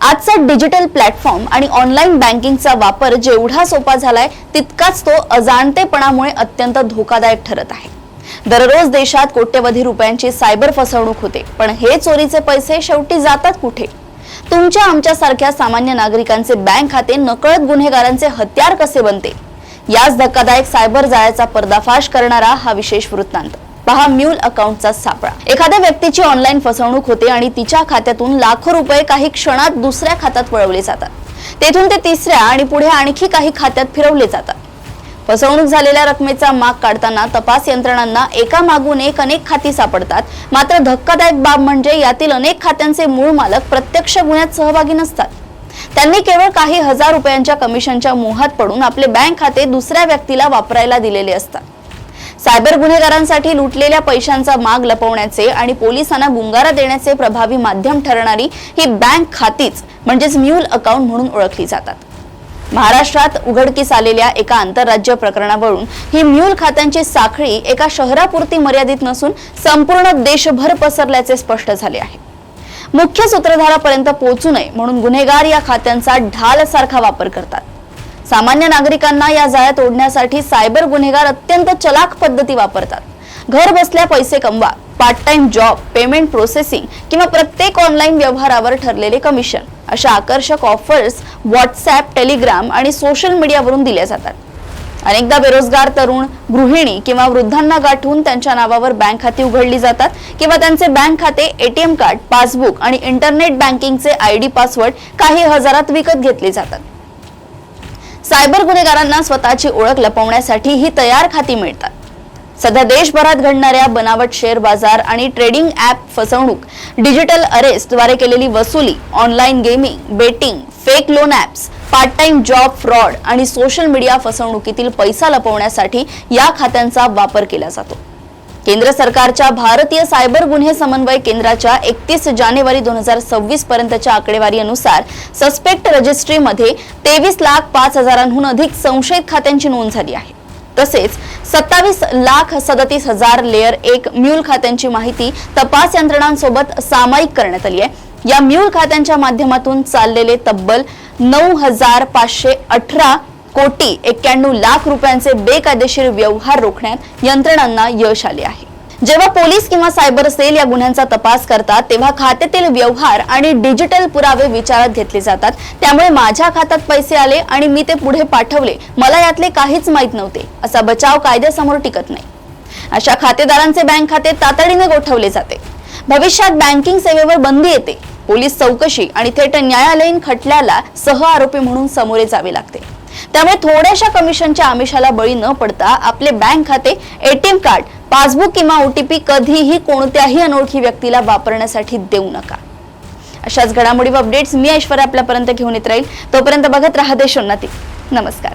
आजचा digital platform आणि online बँकिंगचा वापर जेवढा सोपा झालाय तितकाच तो अजाणतेपणामुळे अत्यंत धोकादायक ठरत आहे। दररोज देशात कोट्यवधी रुपयांची सायबर फसवणूक होते, पण हे चोरीचे पैसे शेवटी जातात कुठे? तुमच्या आमच्यासारख्या सामान्य नागरिकांचे बँक खाते नकळत गुन्हेगारांचे हत्यार कसे बनते? याच धक्कादायक सायबर जाळ्याचा पर्दाफाश करणारा हा विशेष वृत्तांत पहा। म्यूल अकाउंटचा सापळा। एखाद्या व्यक्तीची ऑनलाईन फसवणूक होते आणि तिच्या खात्यातून लाखो रुपये काही क्षणात दुसऱ्या खात्यात वळवले जातात। तेथून ते तिसऱ्या आणि पुढे आणखी काही खात्यात फिरवले जातात। फसवणूक झालेल्या रकमेचा माग काढताना तपास यंत्रणांना एकामागून एक अनेक खाती सापडतात। मात्र धक्कादायक बाब म्हणजे यातील अनेक खात्यांचे मूळ मालक प्रत्यक्ष गुन्ह्यात सहभागी नसतात। त्यांनी केवळ काही हजार रुपयांच्या कमिशनच्या मोहात पडून आपले बँक खाते दुसऱ्या व्यक्तीला वापरायला दिलेले असतात। सायबर गुन्हेगारांसाठी लुटलेल्या पैशांचा माग लपवण्याचे आणि पोलिसांना गुंगारा देण्याचे प्रभावी माध्यम ठरणारी ही बँक खातीच म्हणजेच म्यूल अकाउंट म्हणून ओळखली जातात। महाराष्ट्रात उघडकीस आलेल्या एका आंतरराज्य प्रकरणावरून ही म्यूल खात्यांची साखळी एका शहरापुरती मर्यादित नसून संपूर्ण देशभर पसरल्याचे स्पष्ट झाले आहे। मुख्य सूत्रधारापर्यंत पोहोचू नये म्हणून गुन्हेगार या खात्यांचा ढालसारखा वापर करतात। सामान्य नागरिकांना या जाळ्यात ओढण्यासाठी सायबर गुन्हेगार अत्यंत चलाख पद्धती वापरतात। घर बसल्या पैसे कमवा, part time job, payment processing किंवा प्रत्येक ऑनलाईन व्यवहारावर ठरलेले कमिशन अशा आकर्षक ऑफर्स व्हॉट्सॲप, टेलिग्राम आणि सोशल मीडियावरून दिल्या जातात। अनेकदा बेरोजगार तरुण, गृहिणी किंवा वृद्धांना गाठून त्यांच्या नावावर बँक खाती उघडली जातात किंवा त्यांचे बँक खाते, एटीएम कार्ड, पासबुक आणि इंटरनेट बँकिंगचे आयडी पासवर्ड काही हजारात विकत घेतले जातात। सायबर गुन्हेगारांना स्वतःची ओळख लपवण्यासाठी ही तयार खाती मिळतात। सध्या देशभरात घडणाऱ्या बनावट शेअर बाजार आणि ट्रेडिंग ॲप फसवणूक, डिजिटल अरेस्ट द्वारे केलेली वसुली, online gaming, betting, fake loan apps, part time job fraud आणि सोशल मीडिया फसवणुकीतील पैसा लपवण्यासाठी या खात्यांचा वापर केला जातो। केंद्र सरकारच्या भारतीय सायबर गुन्हे समन्वय केंद्राच्या 31 जानेवारी 2026 पर्यंतच्या आकडेवारीनुसार सस्पेक्ट रजिस्ट्रीमध्ये 23,05,000हून अधिक संशयित खात्यांची नोंद झाली आहे। तसेच 27,37,000 लेयर 1 म्यूल खात्यांची माहिती तपास यंत्रणांसोबत सामायिक करण्यात आली आहे। या म्यूल खात्यांच्या माध्यमातून चाललेले तब्बल 9,518 कोटी 91 लाख रुपयांचे बेकायदेशीर व्यवहार रोखण्यात यंत्रणांना यश आले आहे। जेव्हा पोलीस किंवा सायबर सेल या गुन्ह्यांचा तपास करतात तेव्हा खात्यातील व्यवहार आणि डिजिटल पुरावे विचारात घेतले जातात। त्यामुळे माझ्या खात्यात पैसे आले आणि मी ते पुढे पाठवले, मला यातले काहीच माहित नव्हते असा बचाव कायद्यासमोर टिकत नाही। अशा खातेदारांचे बँक खाते तातडीने गोठवले जाते। भविष्यात बँकिंग सेवेवर बंदी येते। पोलीस चौकशी आणि थेट न्यायालयीन खटल्याला सह आरोपी म्हणून सामोरे जावे लागते। त्यामुळे थोड्याशा कमिशनच्या आमिषाला बळी न पडता आपले बँक खाते, एटीएम कार्ड, पासबुक किंवा ओटीपी कधीही कोणत्याही अनोळखी व्यक्तीला वापरण्यासाठी देऊ नका। अशाच घडामोडी व अपडेट्स मी ऐश्वर्या आपल्यापर्यंत घेऊन येत राहील। तोपर्यंत बघत राहा देशोन्नती। नमस्कार।